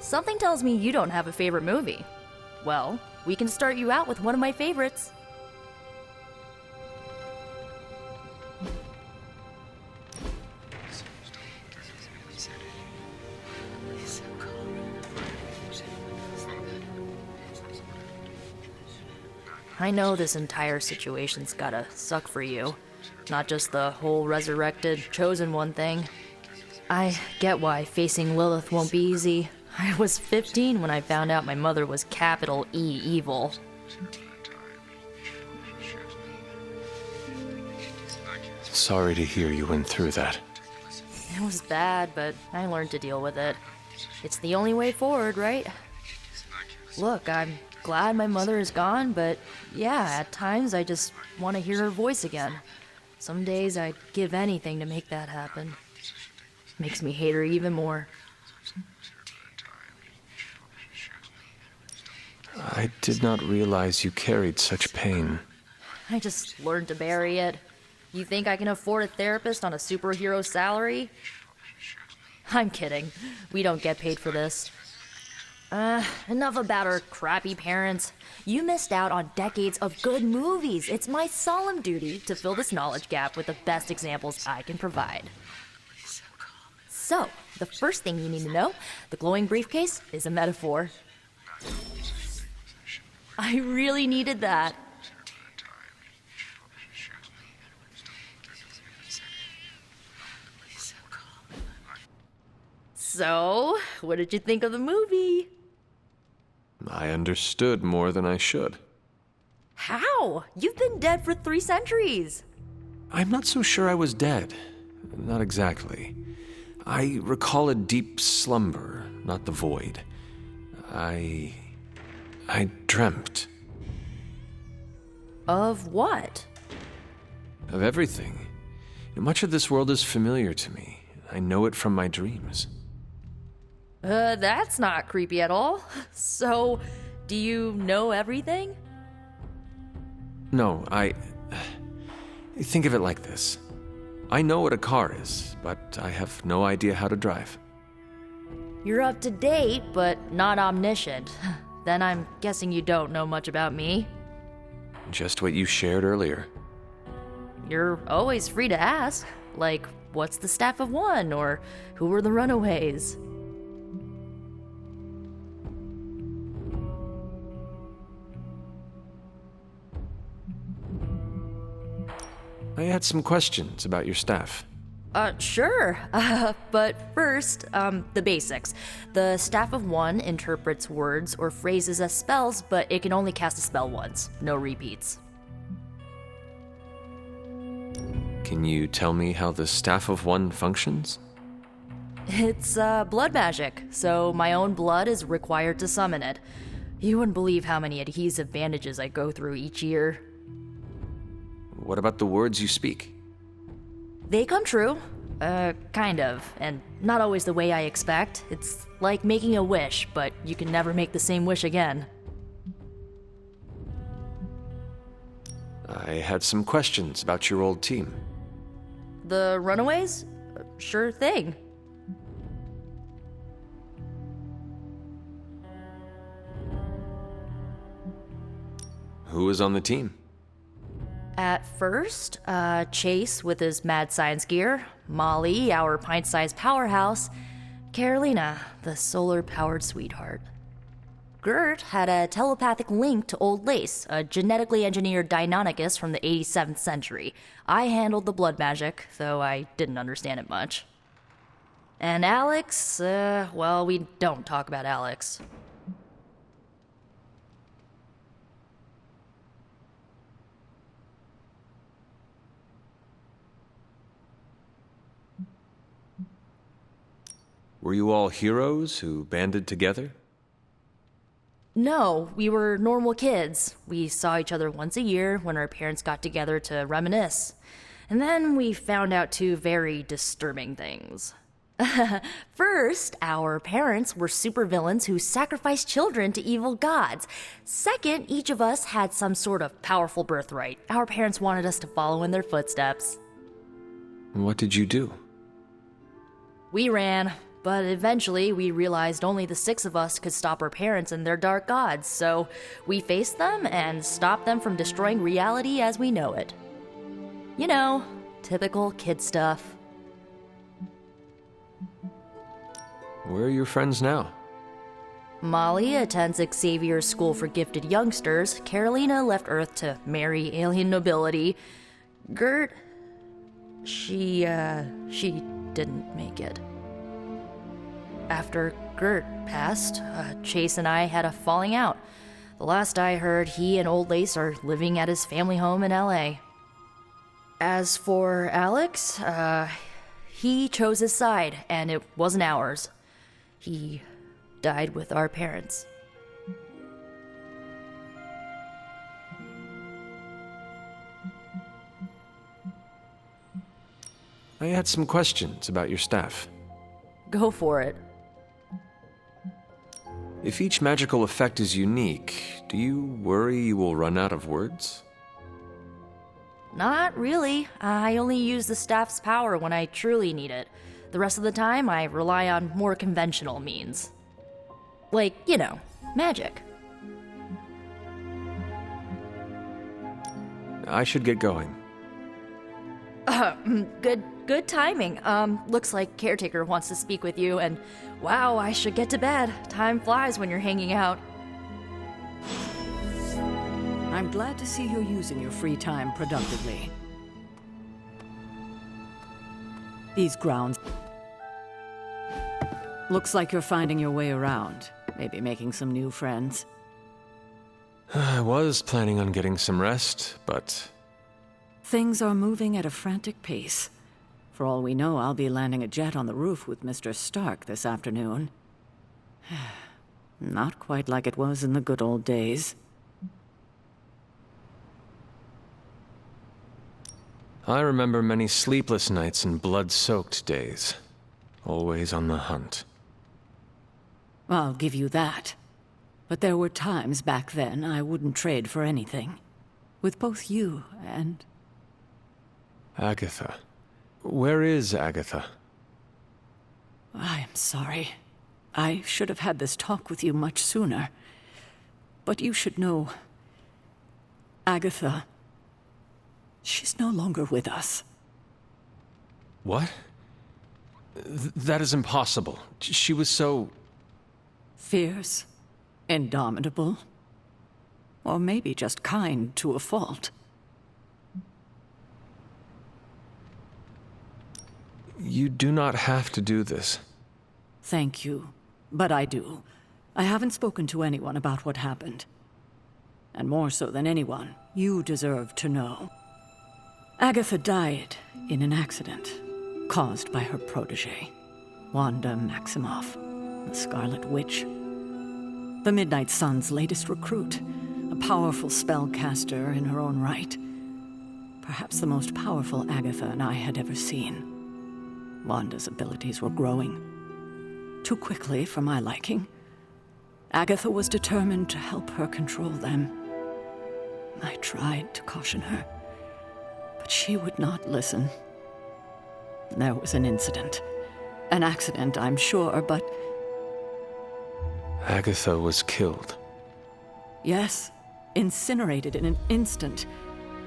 Something tells me you don't have a favorite movie. Well, we can start you out with one of my favorites. I know this entire situation's gotta suck for you. Not just the whole resurrected, chosen one thing. I get why facing Lilith won't be easy. I was 15 when I found out my mother was capital E evil. Sorry to hear you went through that. It was bad, but I learned to deal with it. It's the only way forward, right? Look, I'm glad my mother is gone, but yeah, at times I just want to hear her voice again. Some days I'd give anything to make that happen. Makes me hate her even more. I did not realize you carried such pain. I just learned to bury it. You think I can afford a therapist on a superhero salary? I'm kidding. We don't get paid for this. Enough about our crappy parents. You missed out on decades of good movies. It's my solemn duty to fill this knowledge gap with the best examples I can provide. So, the first thing you need to know, the glowing briefcase is a metaphor. I really needed that. So, what did you think of the movie? I understood more than I should. How? You've been dead for 3 centuries. I'm not so sure I was dead. Not exactly. I recall a deep slumber, not the void. I dreamt. Of what? Of everything. Much of this world is familiar to me. I know it from my dreams. That's not creepy at all. So, do you know everything? No, think of it like this. I know what a car is, but I have no idea how to drive. You're up to date, but not omniscient. Then I'm guessing you don't know much about me. Just what you shared earlier. You're always free to ask. Like, what's the staff of one? Or who were the runaways? I had some questions about your staff. Sure. But first, the basics. The Staff of One interprets words or phrases as spells, but it can only cast a spell once. No repeats. Can you tell me how the Staff of One functions? It's, blood magic, so my own blood is required to summon it. You wouldn't believe how many adhesive bandages I go through each year. What about the words you speak? They come true. Kind of. And not always the way I expect. It's like making a wish, but you can never make the same wish again. I had some questions about your old team. The runaways? Sure thing. Who was on the team? At first, Chase with his mad science gear, Molly, our pint-sized powerhouse, Carolina, the solar-powered sweetheart. Gert had a telepathic link to Old Lace, a genetically engineered Deinonychus from the 87th century. I handled the blood magic, though I didn't understand it much. And Alex, well, we don't talk about Alex. Were you all heroes who banded together? No, we were normal kids. We saw each other once a year when our parents got together to reminisce. And then we found out 2 very disturbing things. First, our parents were supervillains who sacrificed children to evil gods. Second, each of us had some sort of powerful birthright. Our parents wanted us to follow in their footsteps. What did you do? We ran. but eventually we realized only the 6 of us could stop our parents and their dark gods, so we faced them and stopped them from destroying reality as we know it. You know, typical kid stuff. Where are your friends now? Molly attends Xavier's School for Gifted Youngsters. Carolina left Earth to marry alien nobility. Gert... She didn't make it. After Gert passed, Chase and I had a falling out. The last I heard, he and Old Lace are living at his family home in LA. As for Alex, he chose his side, and it wasn't ours. He died with our parents. I had some questions about your staff. Go for it. If each magical effect is unique, do you worry you will run out of words? Not really. I only use the staff's power when I truly need it. The rest of the time, I rely on more conventional means. Like, you know, magic. I should get going. Good timing. Looks like Caretaker wants to speak with you, and wow, I should get to bed. Time flies when you're hanging out. I'm glad to see you're using your free time productively. These grounds... Looks like you're finding your way around. Maybe making some new friends. I was planning on getting some rest, but... Things are moving at a frantic pace. For all we know, I'll be landing a jet on the roof with Mr. Stark this afternoon. Not quite like it was in the good old days. I remember many sleepless nights and blood-soaked days. Always on the hunt. I'll give you that. But there were times back then I wouldn't trade for anything. With both you and... Agatha. Where is Agatha? I'm sorry. I should have had this talk with you much sooner. But you should know... Agatha... She's no longer with us. What? That is impossible. She was so... Fierce. Indomitable. Or maybe just kind to a fault. You do not have to do this. Thank you. But I do. I haven't spoken to anyone about what happened. And more so than anyone, you deserve to know. Agatha died in an accident caused by her protege, Wanda Maximoff, the Scarlet Witch. The Midnight Sun's latest recruit, a powerful spellcaster in her own right. Perhaps the most powerful Agatha and I had ever seen. Wanda's abilities were growing. Too quickly for my liking. Agatha was determined to help her control them. I tried to caution her, but she would not listen. There was an incident. An accident, I'm sure, but... Agatha was killed. Yes, incinerated in an instant.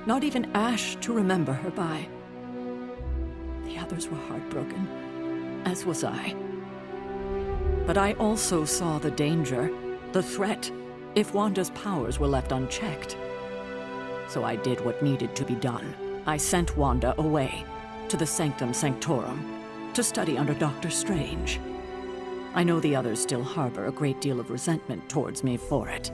Not even ash to remember her by. The others were heartbroken, as was I. But I also saw the danger, the threat, if Wanda's powers were left unchecked. So I did what needed to be done. I sent Wanda away, to the Sanctum Sanctorum, to study under Dr. Strange. I know the others still harbor a great deal of resentment towards me for it.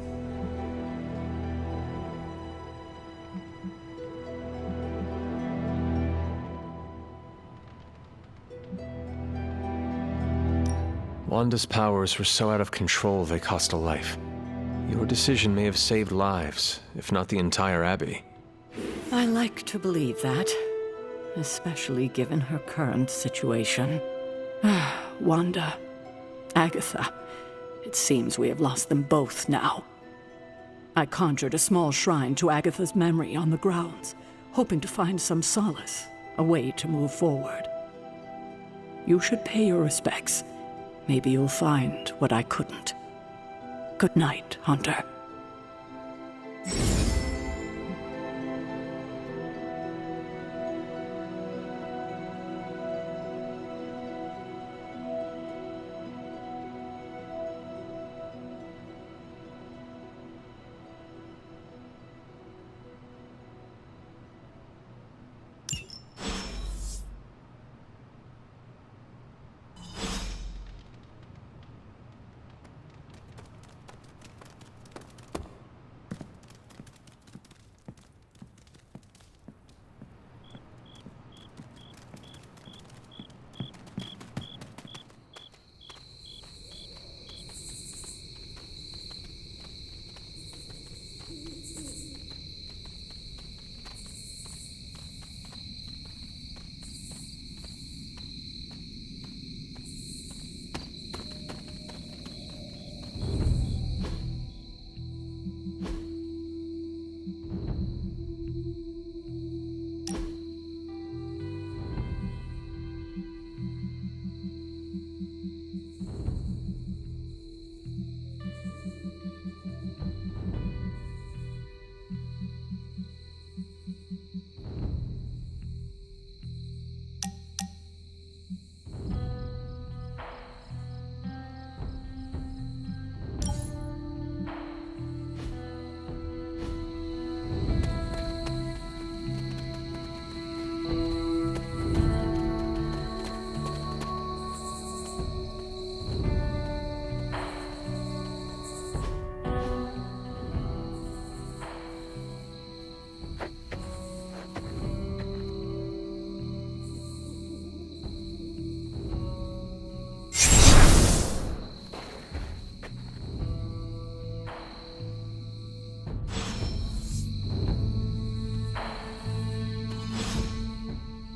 Wanda's powers were so out of control they cost a life. Your decision may have saved lives, if not the entire Abbey. I like to believe that, especially given her current situation. Wanda, Agatha, it seems we have lost them both now. I conjured a small shrine to Agatha's memory on the grounds, hoping to find some solace, a way to move forward. You should pay your respects, maybe you'll find what I couldn't. Good night, Hunter.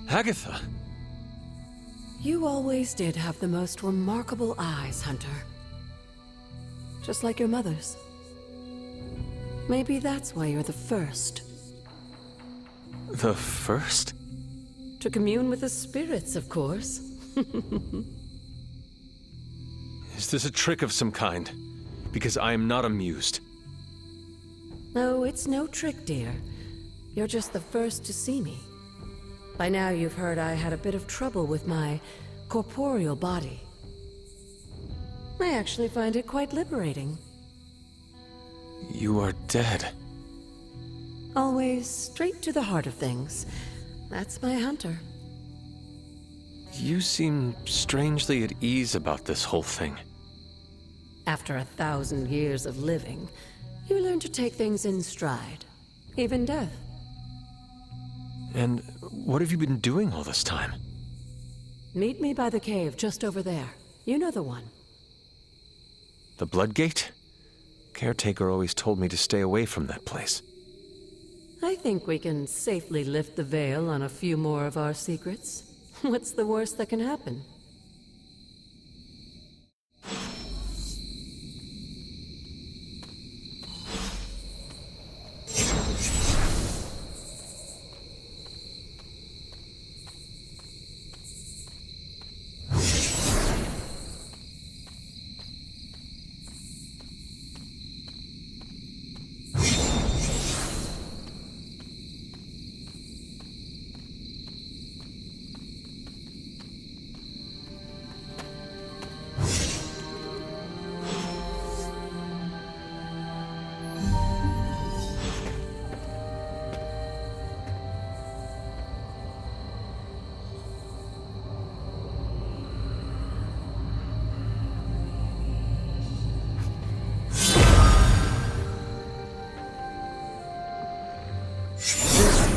Agatha! You always did have the most remarkable eyes, Hunter. Just like your mother's. Maybe that's why you're the first. The first? To commune with the spirits, of course. Is this a trick of some kind? Because I am not amused. No, it's no trick, dear. You're just the first to see me. By now you've heard I had a bit of trouble with my corporeal body. I actually find it quite liberating. You are dead. Always straight to the heart of things. That's my Hunter. You seem strangely at ease about this whole thing. After 1,000 years of living, you learn to take things in stride. Even death. And what have you been doing all this time? Meet me by the cave just over there. You know the one. The Bloodgate? Caretaker always told me to stay away from that place. I think we can safely lift the veil on a few more of our secrets. What's the worst that can happen?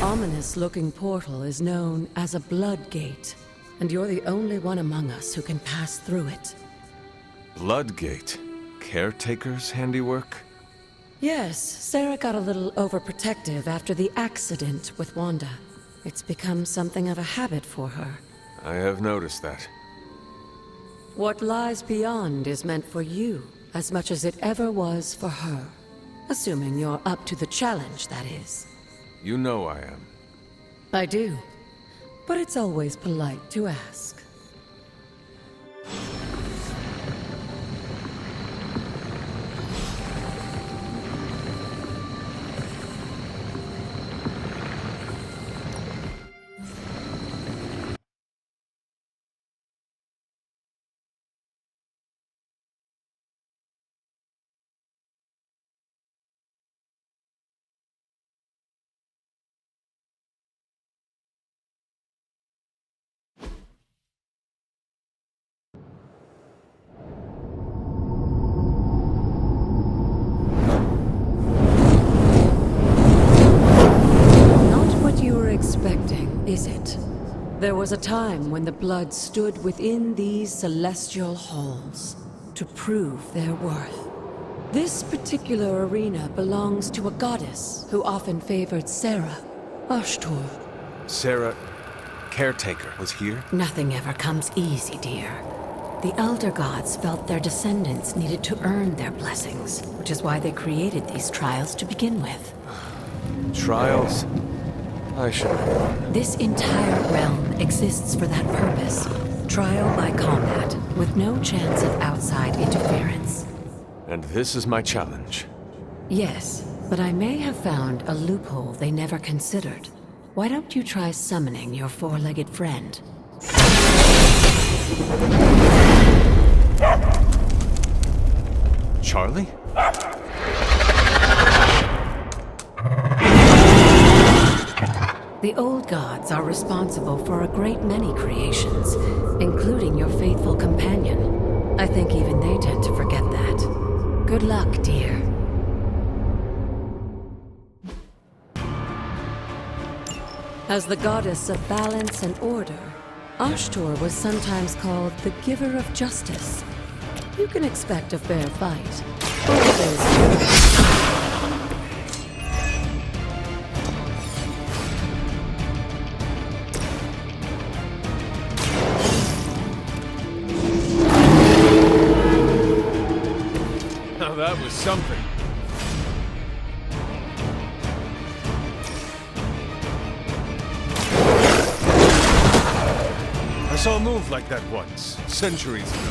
Ominous-looking portal is known as a Bloodgate, and you're the only one among us who can pass through it. Bloodgate? Caretaker's handiwork? Yes, Sarah got a little overprotective after the accident with Wanda. It's become something of a habit for her. I have noticed that. What lies beyond is meant for you, as much as it ever was for her. Assuming you're up to the challenge, that is. You know I am. I do. But it's always polite to ask. There was a time when the blood stood within these celestial halls to prove their worth. This particular arena belongs to a goddess who often favored Sarah, Ashtor. Sarah, caretaker, was here? Nothing ever comes easy, dear. The Elder Gods felt their descendants needed to earn their blessings, which is why they created these trials to begin with. Trials? I should have known. This entire realm exists for that purpose. Trial by combat, with no chance of outside interference. And this is my challenge. Yes, but I may have found a loophole they never considered. Why don't you try summoning your four-legged friend? Charlie? The old gods are responsible for a great many creations, including your faithful companion. I think even they tend to forget that. Good luck, dear. As the goddess of balance and order, Ashtor was sometimes called the giver of justice. You can expect a fair fight. Now that was something. I saw a move like that once, centuries ago.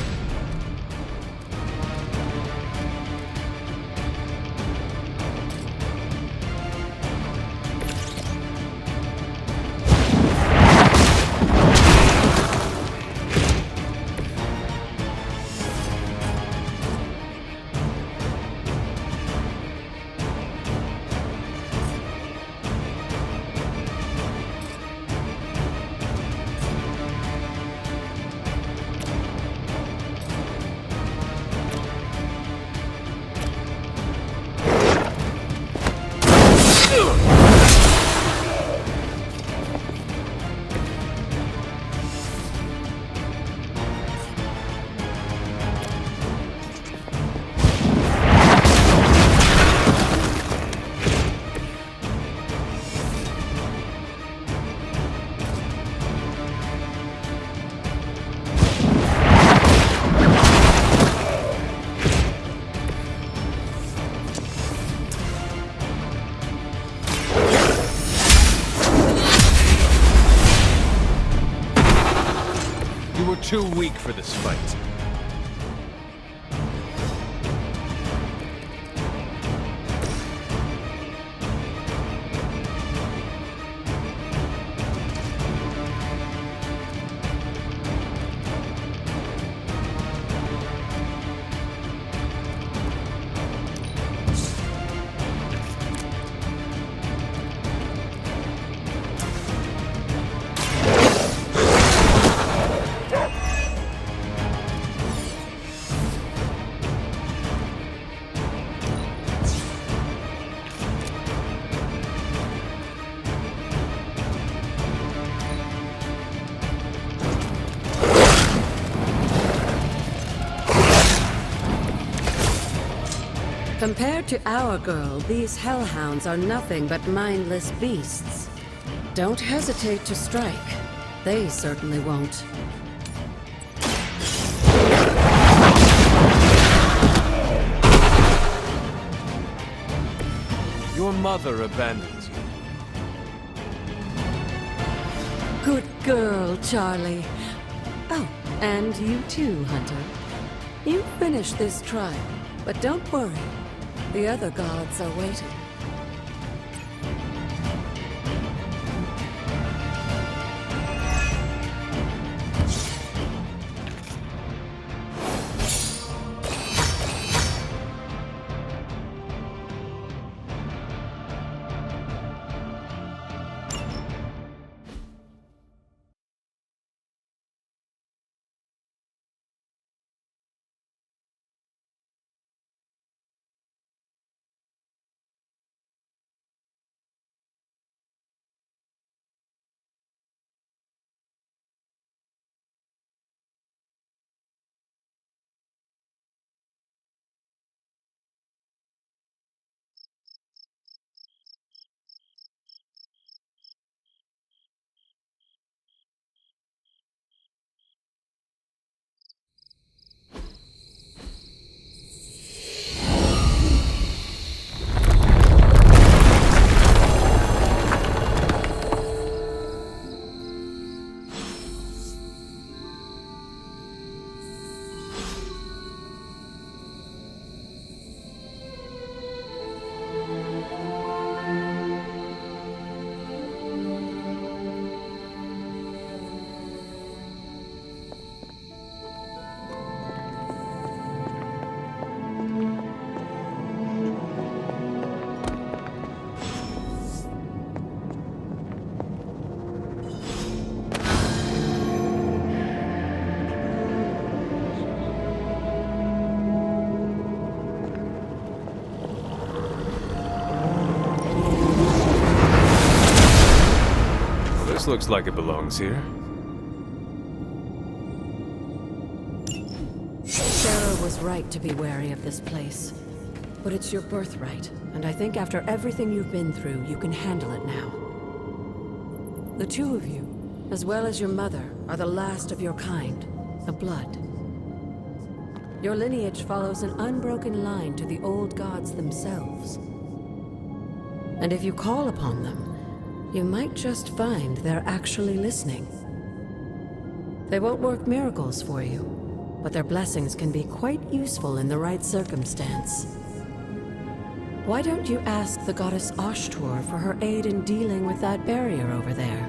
Too weak for this fight. Compared to our girl, these hellhounds are nothing but mindless beasts. Don't hesitate to strike. They certainly won't. Your mother abandons you. Good girl, Charlie. Oh, and you too, Hunter. You finished this trial, but don't worry. The other gods are waiting. looks like it belongs here. Sarah was right to be wary of this place. But it's your birthright, and I think after everything you've been through, you can handle it now. The two of you, as well as your mother, are the last of your kind, the Blood. Your lineage follows an unbroken line to the old gods themselves. And if you call upon them, you might just find they're actually listening. They won't work miracles for you, but their blessings can be quite useful in the right circumstance. Why don't you ask the goddess Ashtur for her aid in dealing with that barrier over there?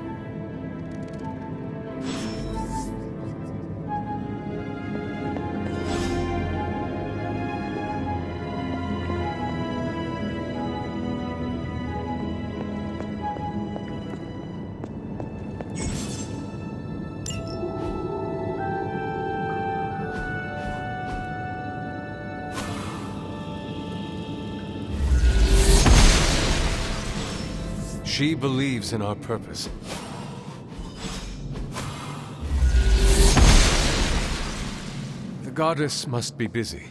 She believes in our purpose. The goddess must be busy.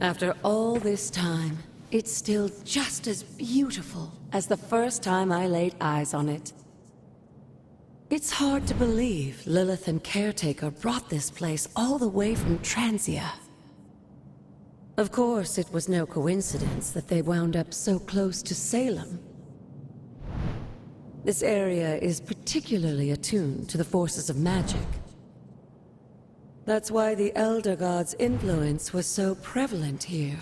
After all this time, it's still just as beautiful as the first time I laid eyes on it. It's hard to believe Lilith and Caretaker brought this place all the way from Transia. Of course, it was no coincidence that they wound up so close to Salem. This area is particularly attuned to the forces of magic. That's why the Elder God's influence was so prevalent here.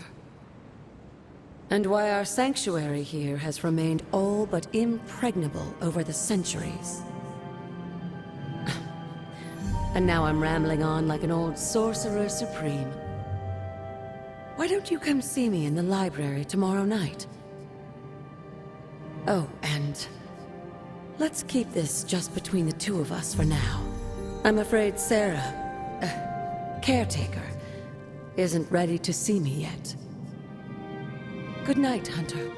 And why our sanctuary here has remained all but impregnable over the centuries. And now I'm rambling on like an old sorcerer supreme. Why don't you come see me in the library tomorrow night? Oh, and let's keep this just between the two of us for now. I'm afraid Sarah, Caretaker, isn't ready to see me yet. Good night, Hunter.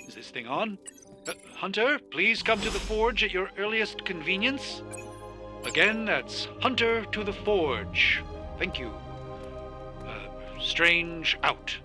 Is this thing on? Hunter, please come to the forge at your earliest convenience. Again, that's Hunter to the forge. Thank you. Strange out.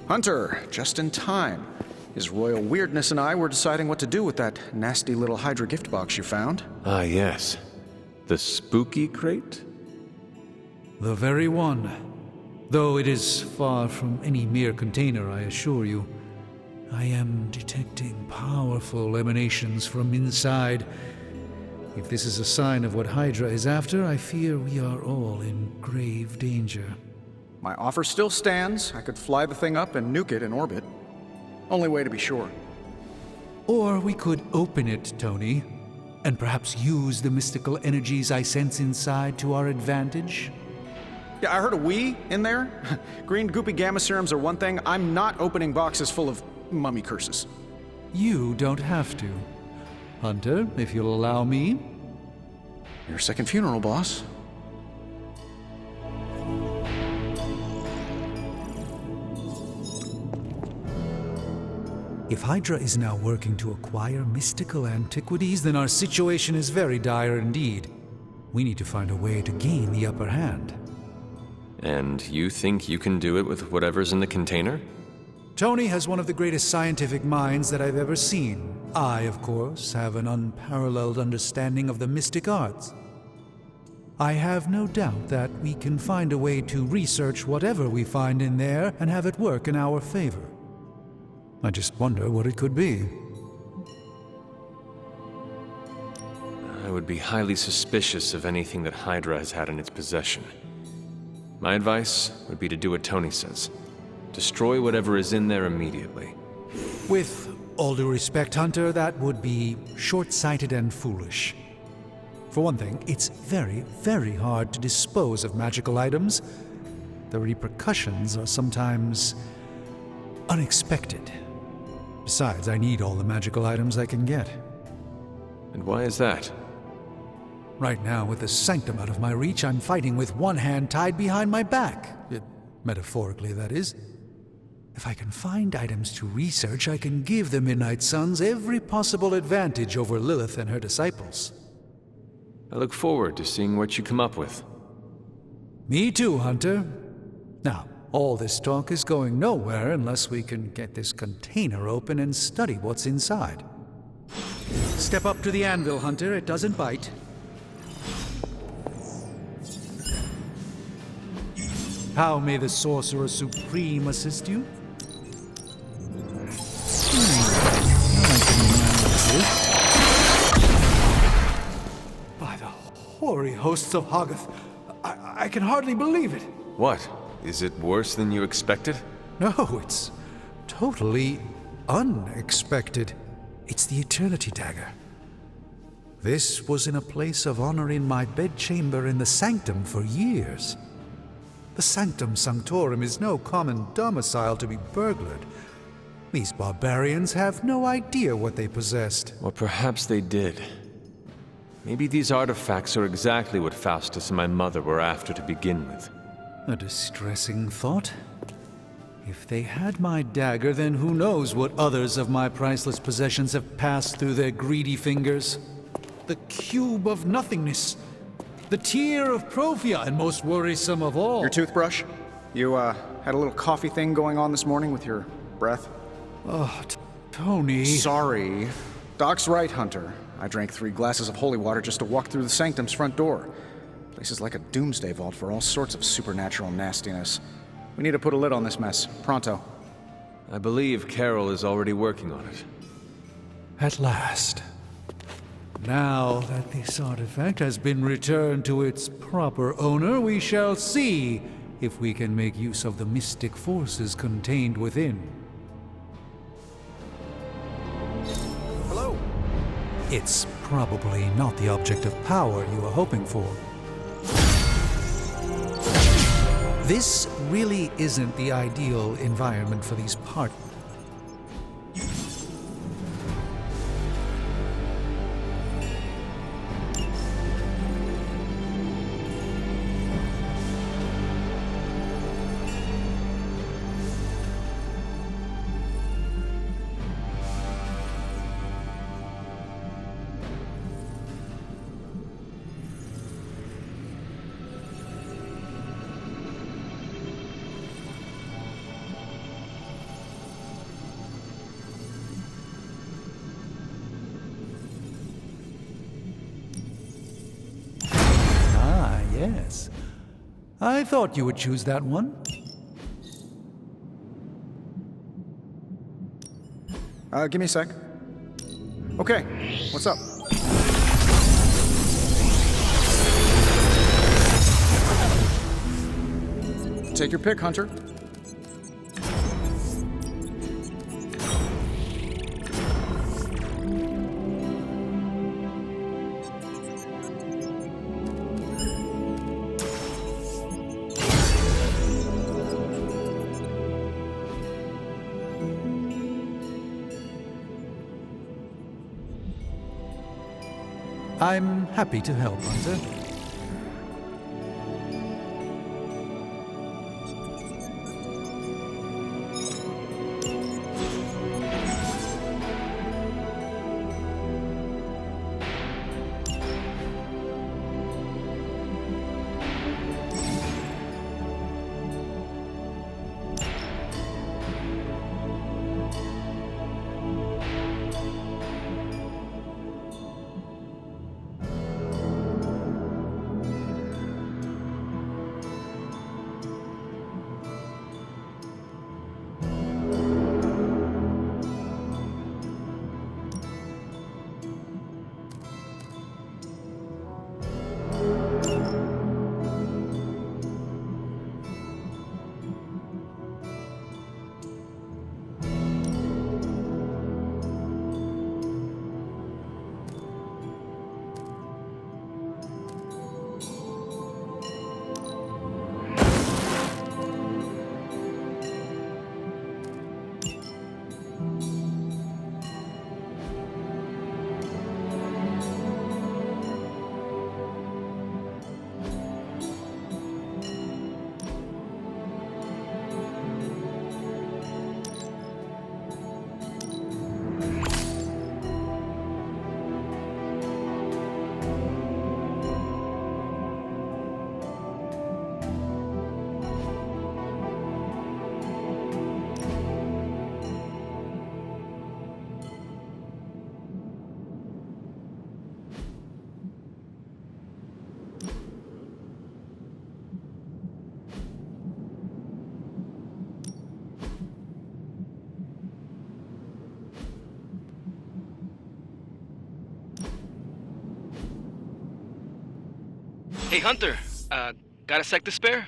Hunter, just in time. His royal weirdness and I were deciding what to do with that nasty little Hydra gift box you found. Ah, yes. The spooky crate? The very one. Though it is far from any mere container, I assure you. I am detecting powerful emanations from inside. If this is a sign of what Hydra is after, I fear we are all in grave danger. My offer still stands. I could fly the thing up and nuke it in orbit. Only way to be sure. Or we could open it, Tony, and perhaps use the mystical energies I sense inside to our advantage. Yeah, I heard a we in there. Green goopy gamma serums are one thing. I'm not opening boxes full of mummy curses. You don't have to. Hunter, if you'll allow me. Your second funeral, boss. If Hydra is now working to acquire mystical antiquities, then our situation is very dire indeed. We need to find a way to gain the upper hand. And you think you can do it with whatever's in the container? Tony has one of the greatest scientific minds that I've ever seen. I, of course, have an unparalleled understanding of the mystic arts. I have no doubt that we can find a way to research whatever we find in there and have it work in our favor. I just wonder what it could be. I would be highly suspicious of anything that Hydra has had in its possession. My advice would be to do what Tony says. Destroy whatever is in there immediately. With all due respect, Hunter, that would be short-sighted and foolish. For one thing, it's very, very hard to dispose of magical items. The repercussions are sometimes unexpected. Besides, I need all the magical items I can get. And why is that? Right now, with the sanctum out of my reach, I'm fighting with one hand tied behind my back. Metaphorically, that is. If I can find items to research, I can give the Midnight Suns every possible advantage over Lilith and her disciples. I look forward to seeing what you come up with. Me too, Hunter. Now, all this talk is going nowhere unless we can get this container open and study what's inside. Step up to the anvil, Hunter. It doesn't bite. How may the Sorcerer Supreme assist you? By the hoary hosts of Hoggoth, I can hardly believe it. What? Is it worse than you expected? No, it's totally unexpected. It's the Eternity Dagger. This was in a place of honor in my bedchamber in the Sanctum for years. The Sanctum Sanctorum is no common domicile to be burglared. These barbarians have no idea what they possessed. Or perhaps they did. Maybe these artifacts are exactly what Faustus and my mother were after to begin with. A distressing thought. If they had my dagger, then who knows what others of my priceless possessions have passed through their greedy fingers. The cube of nothingness. The tear of Prophia, and most worrisome of all. Your toothbrush? You, had a little coffee thing going on this morning with your breath? Oh, Tony. Sorry. Doc's right, Hunter. I drank 3 glasses of holy water just to walk through the Sanctum's front door. Place is like a doomsday vault for all sorts of supernatural nastiness. We need to put a lid on this mess. Pronto. I believe Carol is already working on it. At last. Now that this artifact has been returned to its proper owner, we shall see if we can make use of the mystic forces contained within. Hello. It's probably not the object of power you were hoping for. This really isn't the ideal environment for these parties. yes. I thought you would choose that one. Give me a sec. Okay, what's up? Take your pick, Hunter. I'm happy to help, Hunter. Hey, Hunter, got a sec to spare?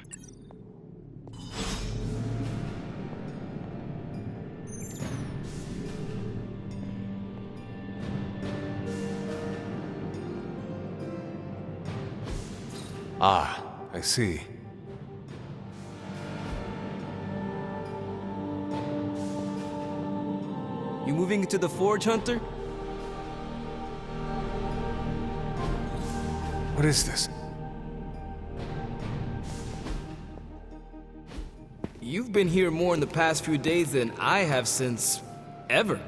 Ah, I see. You moving into the forge, Hunter? What is this? You've been here more in the past few days than I have since ever.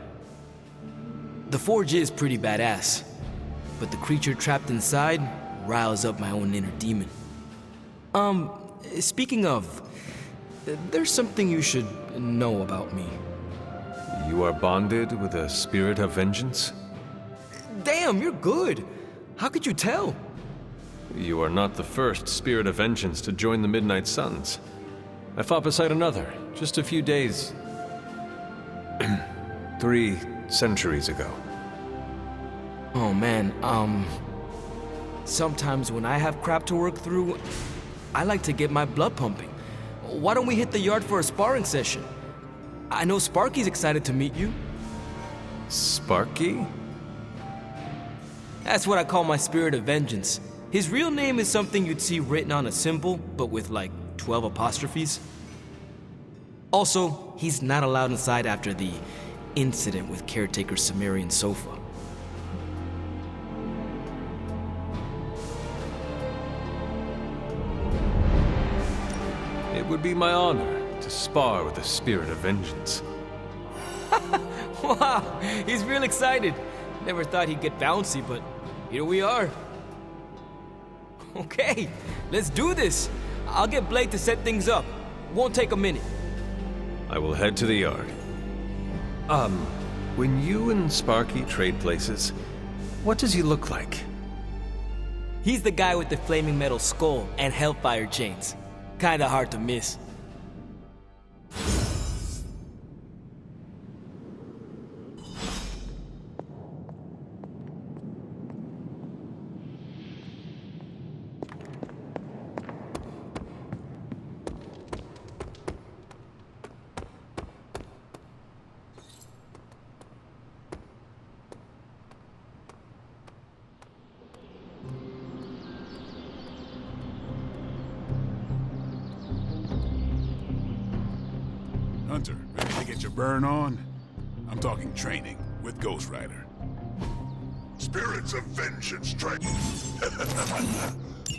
The forge is pretty badass, but the creature trapped inside riles up my own inner demon. Speaking of, there's something you should know about me. You are bonded with a spirit of vengeance? Damn, you're good. How could you tell? You are not the first spirit of vengeance to join the Midnight Suns. I fought beside another, just a few days... 3 centuries ago. Oh man, sometimes when I have crap to work through, I like to get my blood pumping. Why don't we hit the yard for a sparring session? I know Sparky's excited to meet you. Sparky? That's what I call my spirit of vengeance. His real name is something you'd see written on a symbol, but with like 12 apostrophes. Also, he's not allowed inside after the incident with caretaker Sumerian sofa. It would be my honor to spar with the spirit of vengeance. Wow, he's real excited. Never thought he'd get bouncy, but here we are. Okay, let's do this. I'll get Blake to set things up. Won't take a minute. I will head to the yard. When you and Sparky trade places, what does he look like? He's the guy with the flaming metal skull and hellfire chains. Kinda hard to miss. Hunter, ready to get your burn on? I'm talking training with Ghost Rider. Spirits of vengeance strike.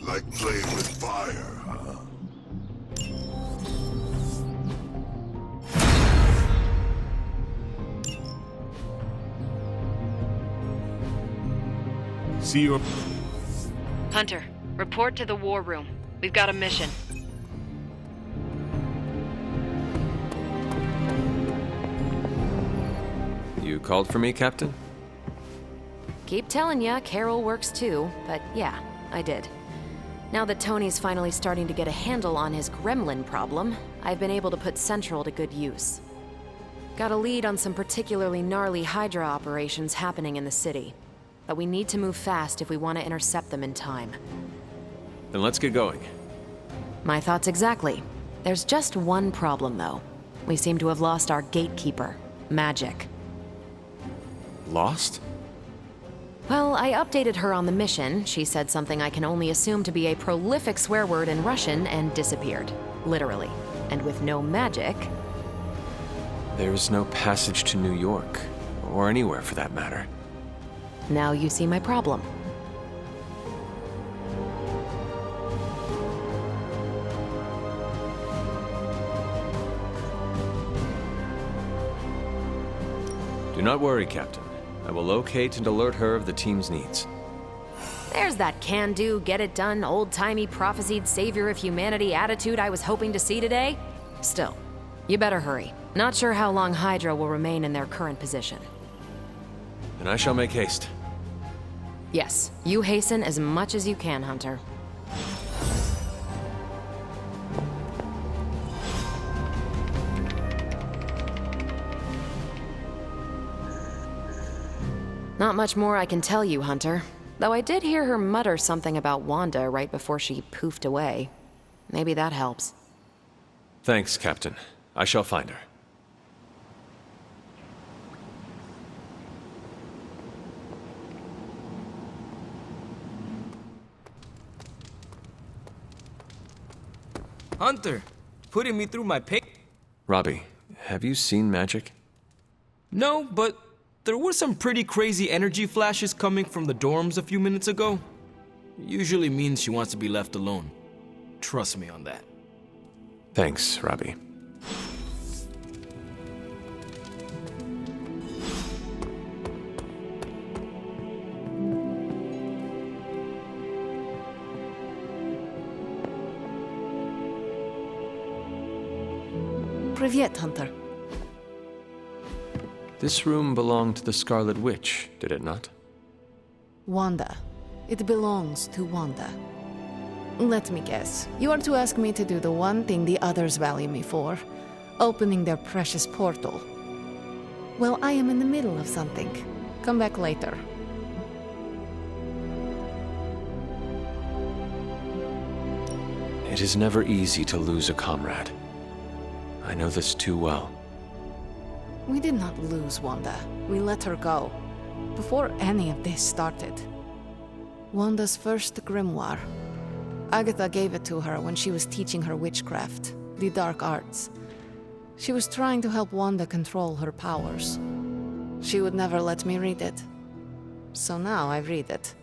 Like playing with fire, huh? See your... Hunter, report to the war room. We've got a mission. You called for me, Captain? Keep telling ya, Carol works too, but yeah, I did. Now that Tony's finally starting to get a handle on his gremlin problem, I've been able to put Central to good use. Got a lead on some particularly gnarly Hydra operations happening in the city. But we need to move fast if we want to intercept them in time. Then let's get going. My thoughts exactly. There's just one problem, though. We seem to have lost our gatekeeper, Magic. Lost? Well, I updated her on the mission. She said something I can only assume to be a prolific swear word in Russian and disappeared. Literally. And with no magic... There's no passage to New York, or anywhere for that matter. Now you see my problem. Do not worry, Captain. I will locate and alert her of the team's needs. There's that can-do, get-it-done, old-timey prophesied savior of humanity attitude I was hoping to see today. Still, you better hurry. Not sure how long Hydra will remain in their current position. And I shall make haste. Yes, you hasten as much as you can, Hunter. Not much more I can tell you, Hunter. Though I did hear her mutter something about Wanda right before she poofed away. Maybe that helps. Thanks, Captain. I shall find her. Hunter, putting me through my pain. Robbie, have you seen Magic? No, but there were some pretty crazy energy flashes coming from the dorms a few minutes ago. Usually means she wants to be left alone. Trust me on that. Thanks, Robbie. Привет, Hunter. This room belonged to the Scarlet Witch, did it not? Wanda. It belongs to Wanda. Let me guess. You are to ask me to do the one thing the others value me for. Opening their precious portal. Well, I am in the middle of something. Come back later. It is never easy to lose a comrade. I know this too well. We did not lose Wanda. We let her go. Before any of this started. Wanda's first grimoire. Agatha gave it to her when she was teaching her witchcraft, the dark arts. She was trying to help Wanda control her powers. She would never let me read it. So now I read it.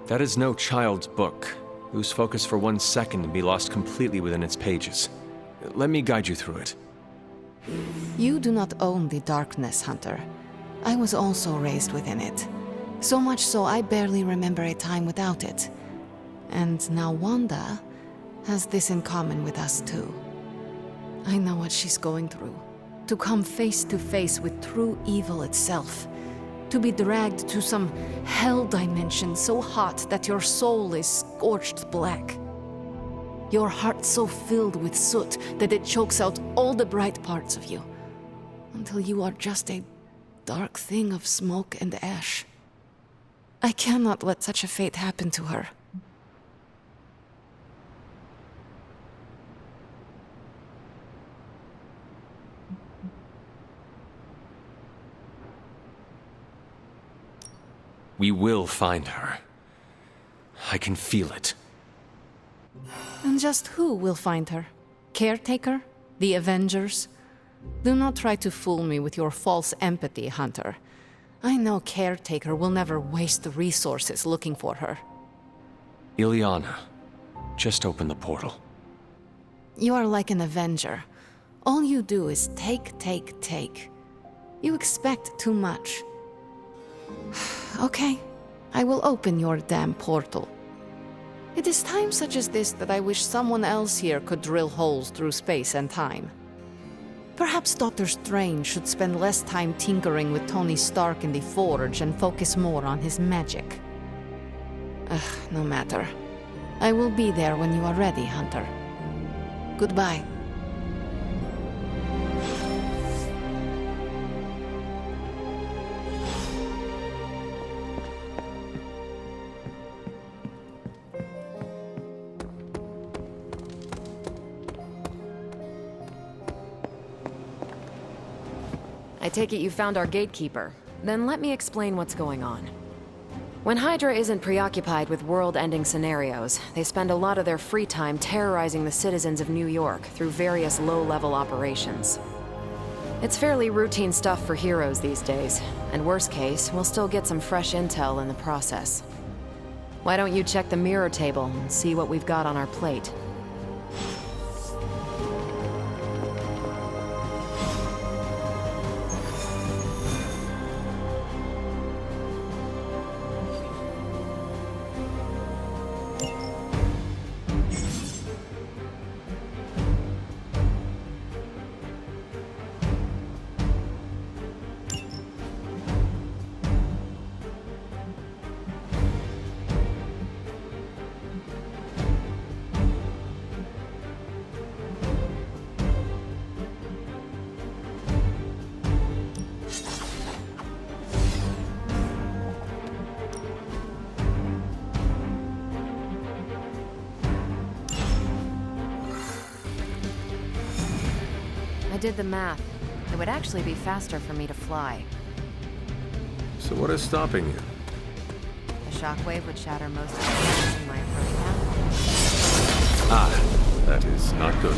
That is no child's book. Lose focus for 1 second and be lost completely within its pages. Let me guide you through it. You do not own the darkness, Hunter. I was also raised within it. So much so I barely remember a time without it. And now Wanda has this in common with us too. I know what she's going through. To come face to face with true evil itself. To be dragged to some hell dimension so hot that your soul is scorched black. Your heart so filled with soot that it chokes out all the bright parts of you. Until you are just a dark thing of smoke and ash. I cannot let such a fate happen to her. We will find her. I can feel it. And just who will find her? Caretaker? The Avengers? Do not try to fool me with your false empathy, Hunter. I know Caretaker will never waste resources looking for her. Ileana, just open the portal. You are like an Avenger. All you do is take, take, take. You expect too much. Okay, I will open your damn portal. It is times such as this that I wish someone else here could drill holes through space and time. Perhaps Doctor Strange should spend less time tinkering with Tony Stark in the Forge and focus more on his magic. No matter. I will be there when you are ready, Hunter. Goodbye. I take it you found our gatekeeper. Then let me explain what's going on. When Hydra isn't preoccupied with world-ending scenarios, they spend a lot of their free time terrorizing the citizens of New York through various low-level operations. It's fairly routine stuff for heroes these days, and worst case, we'll still get some fresh intel in the process. Why don't you check the mirror table and see what we've got on our plate? I did the math. It would actually be faster for me to fly. So what is stopping you? The shockwave would shatter most of the things in my approach path. Ah, that is not good.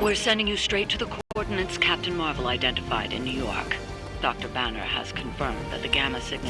We're sending you straight to the coordinates Captain Marvel identified in New York. Dr. Banner has confirmed that the gamma signature